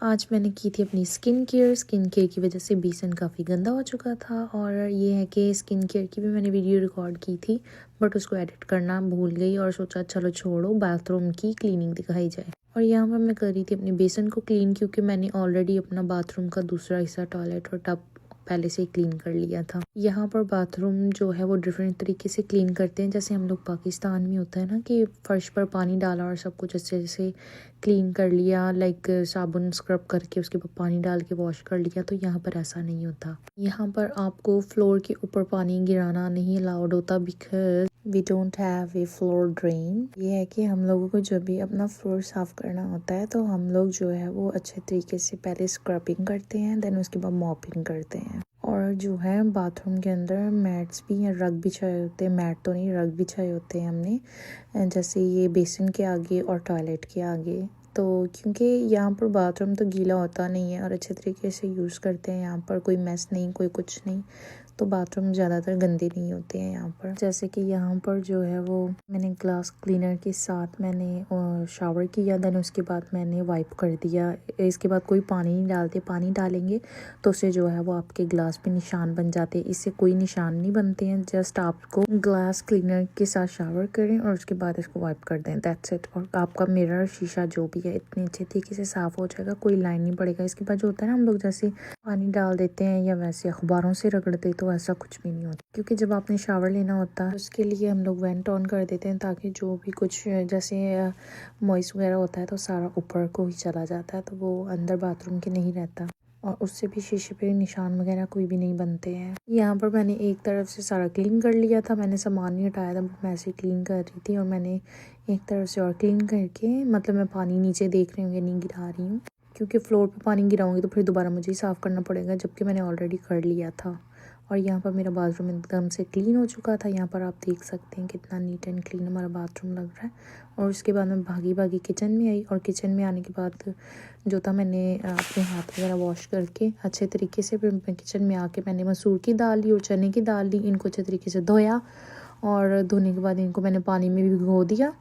आज मैंने की थी अपनी स्किन केयर की वजह से बेसन काफ़ी गंदा हो चुका था। और ये है कि स्किन केयर की भी मैंने वीडियो रिकॉर्ड की थी, बट उसको एडिट करना भूल गई और सोचा चलो छोड़ो, बाथरूम की क्लीनिंग दिखाई जाए। और यहाँ पर मैं कर रही थी अपने बेसन को क्लीन, क्योंकि मैंने ऑलरेडी अपना बाथरूम का दूसरा हिस्सा, टॉयलेट और टब पहले से ही क्लीन कर लिया था। यहाँ पर बाथरूम जो है वो डिफरेंट तरीके से क्लीन करते हैं। जैसे हम लोग पाकिस्तान में होता है ना कि फर्श पर पानी डाला और सब कुछ अच्छे से क्लीन कर लिया, लाइक साबुन स्क्रब करके उसके बाद पानी डाल के वॉश कर लिया। तो यहाँ पर ऐसा नहीं होता। यहाँ पर आपको फ्लोर के ऊपर पानी गिराना नहीं अलाउड होता, because we don't have a floor drain. ये है कि हम लोगों को जब भी अपना फ्लोर साफ करना होता है तो हम लोग जो है वो अच्छे तरीके से पहले स्क्रबिंग करते हैं, देन उसके बाद मॉपिंग करते हैं। और जो है बाथरूम के अंदर मैट्स भी या रग बिछाए होते हैं, मैट तो नहीं, रग बिछाए होते हैं हमने, जैसे ये बेसिन के आगे और टॉयलेट के आगे। तो क्योंकि यहाँ पर बाथरूम तो गीला होता नहीं है और अच्छे तरीके से यूज़ करते हैं, यहाँ पर कोई मैस नहीं, कोई कुछ नहीं, तो बाथरूम ज़्यादातर गंदे नहीं होते हैं यहाँ पर। जैसे कि यहाँ पर जो है वो मैंने ग्लास क्लीनर के साथ मैंने शावर किया, देन उसके बाद मैंने वाइप कर दिया। इसके बाद कोई पानी नहीं डालते, पानी डालेंगे तो उससे जो है वो आपके ग्लास पे निशान बन जाते हैं। इससे कोई निशान नहीं बनते हैं, जस्ट आपको ग्लास क्लीनर के साथ शावर करें और उसके बाद इसको वाइप कर दें, दैट्स इट। और आपका मिरर, शीशा जो भी है इतने अच्छे तरीके से साफ़ हो जाएगा, कोई लाइन नहीं पड़ेगा। इसके बाद जो होता है ना, हम लोग जैसे पानी डाल देते हैं या वैसे अखबारों से रगड़ते, तो ऐसा कुछ भी नहीं होता। क्योंकि जब आपने शावर लेना होता है उसके लिए हम लोग वेंट ऑन कर देते हैं, ताकि जो भी कुछ जैसे मॉइस वगैरह होता है तो सारा ऊपर को ही चला जाता है, तो वो अंदर बाथरूम के नहीं रहता और उससे भी शीशे पे निशान वगैरह कोई भी नहीं बनते हैं। यहाँ पर मैंने एक तरफ से सारा क्लीन कर लिया था, मैंने सामान नहीं हटाया था, मैं ऐसे क्लीन कर रही थी। और मैंने एक तरफ से और क्लीन करके, मतलब मैं पानी नीचे देख रही हूँ या नहीं गिरा रही हूँ, क्योंकि फ्लोर पे पानी गिराऊंगी तो फिर दोबारा मुझे ही साफ़ करना पड़ेगा, जबकि मैंने ऑलरेडी कर लिया था। और यहाँ पर मेरा बाथरूम एकदम से क्लीन हो चुका था। यहाँ पर आप देख सकते हैं कितना नीट एंड क्लीन हमारा बाथरूम लग रहा है। और उसके बाद मैं भागी किचन में आई, और किचन में आने के बाद जो था मैंने अपने हाथ वगैरह वॉश करके अच्छे तरीके से, फिर मैं किचन में आके मैंने मसूर की दाल ली और चने की दाल ली, इनको अच्छे तरीके से धोया। और धोने के बाद इनको मैंने पानी में भिगो दिया।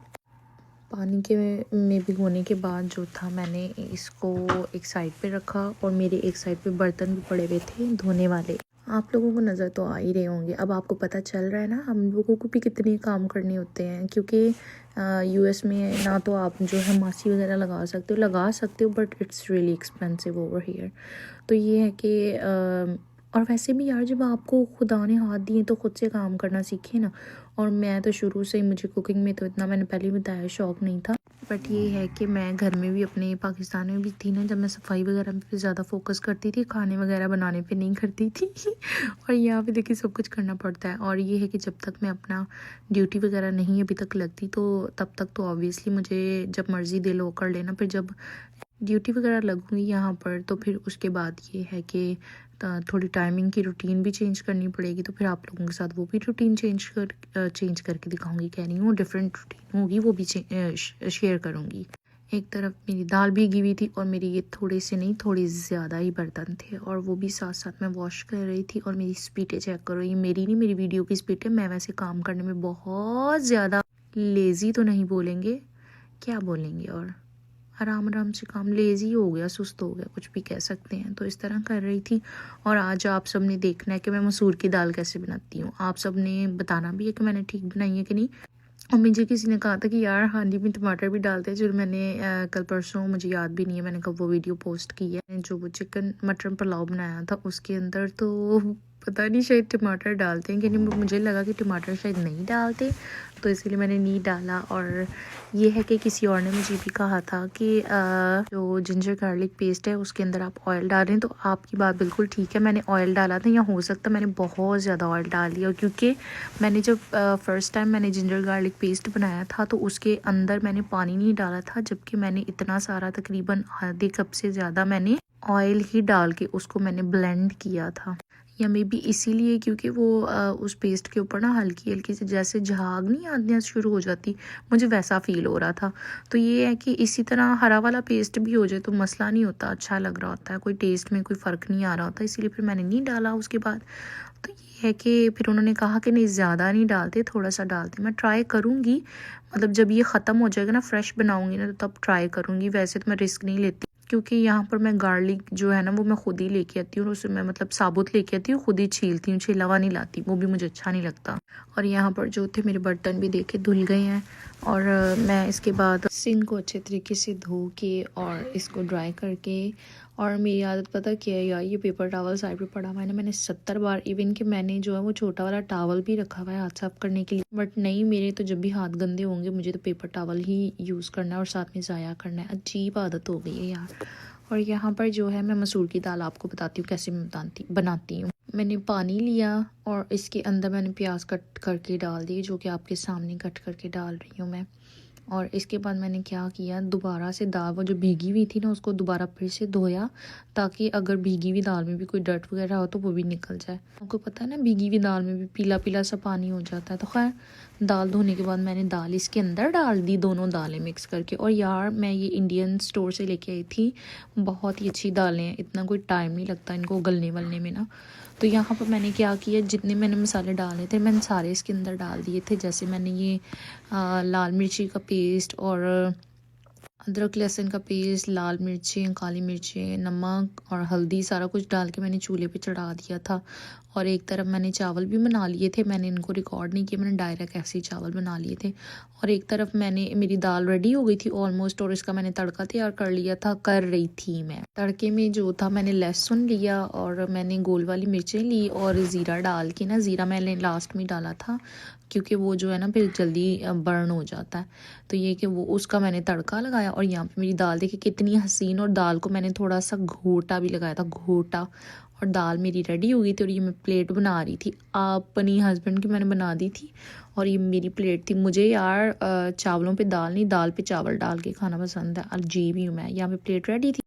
पानी के में भिगोने के बाद जो था मैंने इसको एक साइड पे रखा, और मेरे एक साइड पे बर्तन भी पड़े हुए थे धोने वाले। आप लोगों को नज़र तो आ ही रहे होंगे, अब आपको पता चल रहा है ना हम लोगों को भी कितने काम करने होते हैं। क्योंकि यूएस में ना तो आप जो है मासी वगैरह लगा सकते हो, but it's really expensive over here. तो ये है कि और वैसे भी यार, जब आपको खुदा ने हाथ दिए तो खुद से काम करना सीखे ना। और मैं तो शुरू से ही, मुझे कुकिंग में तो इतना, मैंने पहले भी बताया, शौक़ नहीं था। बट ये है कि मैं घर में भी, अपने पाकिस्तान में भी थी ना, जब मैं सफाई वगैरह पे ज़्यादा फोकस करती थी, खाने वगैरह बनाने पे नहीं करती थी और यहाँ पे देखिए सब कुछ करना पड़ता है। और ये है कि जब तक मैं अपना ड्यूटी वगैरह नहीं अभी तक लगती, तो तब तक तो ऑब्वियसली मुझे जब मर्ज़ी दे लो कर लेना। फिर जब ड्यूटी वगैरह लगूंगी यहाँ पर, तो फिर उसके बाद ये है कि थोड़ी टाइमिंग की रूटीन भी चेंज करनी पड़ेगी। तो फिर आप लोगों के साथ वो भी रूटीन चेंज करके दिखाऊंगी। कह रही हूँ डिफरेंट रूटीन होगी, वो भी शेयर करूँगी। एक तरफ मेरी दाल भीगी हुई थी, और मेरी ये थोड़े से नहीं, थोड़ी ज़्यादा ही बर्तन थे, और वो भी साथ साथ मैं वॉश कर रही थी। और मेरी स्पीडें चेक करो, ये मेरी नहीं, मेरी वीडियो की स्पीड है। मैं वैसे काम करने में बहुत ज़्यादा लेज़ी तो नहीं बोलेंगे, क्या बोलेंगे, और आराम से काम, लेज़ी हो गया, सुस्त हो गया, कुछ भी कह सकते हैं। तो इस तरह कर रही थी। और आज आप सब ने देखना है कि मैं मसूर की दाल कैसे बनाती हूँ। आप सब ने बताना भी है कि मैंने ठीक बनाई है कि नहीं। और मुझे किसी ने कहा था कि यार हांडी में टमाटर भी डालते हैं, जो मैंने कल परसों, मुझे याद भी नहीं है मैंने कब वो वीडियो पोस्ट की है, जो वो चिकन मटन पुलाव बनाया था उसके अंदर, तो पता नहीं शायद टमाटर डालते हैं कि नहीं, मुझे लगा कि टमाटर शायद नहीं डालते, तो इसलिए मैंने नहीं डाला। और ये है कि किसी और ने मुझे भी कहा था कि जो जिंजर गार्लिक पेस्ट है उसके अंदर आप ऑयल डालें, तो आपकी बात बिल्कुल ठीक है, मैंने ऑयल डाला था, या हो सकता मैंने बहुत ज़्यादा ऑयल डाल दिया, क्योंकि मैंने जब फर्स्ट टाइम मैंने जिंजर गार्लिक पेस्ट बनाया था तो उसके अंदर मैंने पानी नहीं डाला था, जबकि मैंने इतना सारा, तकरीबन आधे कप से ज़्यादा मैंने ऑयल ही डाल के उसको मैंने ब्लेंड किया था। या मे बी इसीलिए, क्योंकि वो उस पेस्ट के ऊपर ना हल्की हल्की से जैसे झाग नहीं आने शुरू हो जाती, मुझे वैसा फील हो रहा था। तो ये है कि इसी तरह हरा वाला पेस्ट भी हो जाए तो मसला नहीं होता, अच्छा लग रहा होता है, कोई टेस्ट में कोई फ़र्क नहीं आ रहा होता, इसीलिए फिर मैंने नहीं डाला उसके बाद। तो ये है कि फिर उन्होंने कहा कि नहीं, ज़्यादा नहीं डालते, थोड़ा सा डालते। मैं ट्राई करूँगी, मतलब जब ये ख़त्म हो जाएगा ना, फ्रेश बनाऊँगी ना, तो तब ट्राई करूँगी। वैसे तो मैं रिस्क नहीं लेती, क्योंकि यहाँ पर मैं गार्लिक जो है ना वो मैं खुद ही लेके आती हूँ और उसे मैं मतलब साबुत लेके आती हूँ, खुद ही छीलती हूँ, छिला हुआ नहीं लाती, वो भी मुझे अच्छा नहीं लगता। और यहाँ पर जो थे मेरे बर्तन भी देखे धुल गए हैं और मैं इसके बाद सिंक को अच्छे तरीके से धो के और इसको ड्राई करके, और मेरी आदत पता क्या है यार, ये पेपर टॉवल साइड पे पड़ा हुआ है ना, मैंने 70 बार, इवन कि मैंने जो है वो छोटा वाला टॉवल भी रखा हुआ है हाथ साफ करने के लिए, बट नहीं, मेरे तो जब भी हाथ गंदे होंगे मुझे तो पेपर टॉवल ही यूज़ करना है और साथ में ज़ाया करना है। अजीब आदत हो गई है यार। और यहाँ पर जो है मैं मसूर की दाल आपको बताती हूँ कैसे मैं बनाती हूँ। मैंने पानी लिया और इसके अंदर मैंने प्याज कट करके डाल दिए, जो कि आपके सामने कट करके डाल रही हूँ मैं। और इसके बाद मैंने क्या किया, दोबारा से दाल वो जो भीगी हुई थी ना उसको दोबारा फिर से धोया, ताकि अगर भीगी हुई दाल में भी कोई डर्ट वगैरह हो तो वो भी निकल जाए। आपको पता है ना भीगी हुई दाल में भी पीला पीला सा पानी हो जाता है। तो खैर दाल धोने के बाद मैंने दाल इसके अंदर डाल दी, दोनों दालें मिक्स करके। और यार मैं ये इंडियन स्टोर से लेके आई थी, बहुत ही अच्छी दालें हैं, इतना कोई टाइम नहीं लगता इनको गलने वलने में ना। तो यहाँ पर मैंने क्या किया, जितने मैंने मसाले डाले थे मैंने सारे इसके अंदर डाल दिए थे। जैसे मैंने ये लाल मिर्ची का पेस्ट और अदरक लहसुन का पेस्ट, लाल मिर्चें, काली मिर्चें, नमक और हल्दी सारा कुछ डाल के मैंने चूल्हे पे चढ़ा दिया था। और एक तरफ मैंने चावल भी बना लिए थे, मैंने इनको रिकॉर्ड नहीं किया, मैंने डायरेक्ट ऐसे ही चावल बना लिए थे। और एक तरफ मेरी दाल रेडी हो गई थी ऑलमोस्ट, और इसका मैंने तड़का तैयार कर लिया था, कर रही थी मैं। तड़के में जो था मैंने लहसुन लिया और मैंने गोल वाली मिर्चें ली और ज़ीरा डाल के ना, ज़ीरा मैंने लास्ट में डाला था क्योंकि वो जो है ना फिर जल्दी बर्न हो जाता है। तो ये कि वो उसका मैंने तड़का लगाया। और यहाँ पे मेरी दाल देखिए कितनी हसीन, और दाल को मैंने थोड़ा सा घोटा भी लगाया था, घोटा। और दाल मेरी रेडी हो गई थी और ये मैं प्लेट बना रही थी, अपनी हस्बैंड की मैंने बना दी थी और ये मेरी प्लेट थी। मुझे यार चावलों पे दाल नहीं, दाल पे चावल डाल के खाना पसंद है, अजीब ही हूँ मैं। यहाँ पे प्लेट रेडी थी।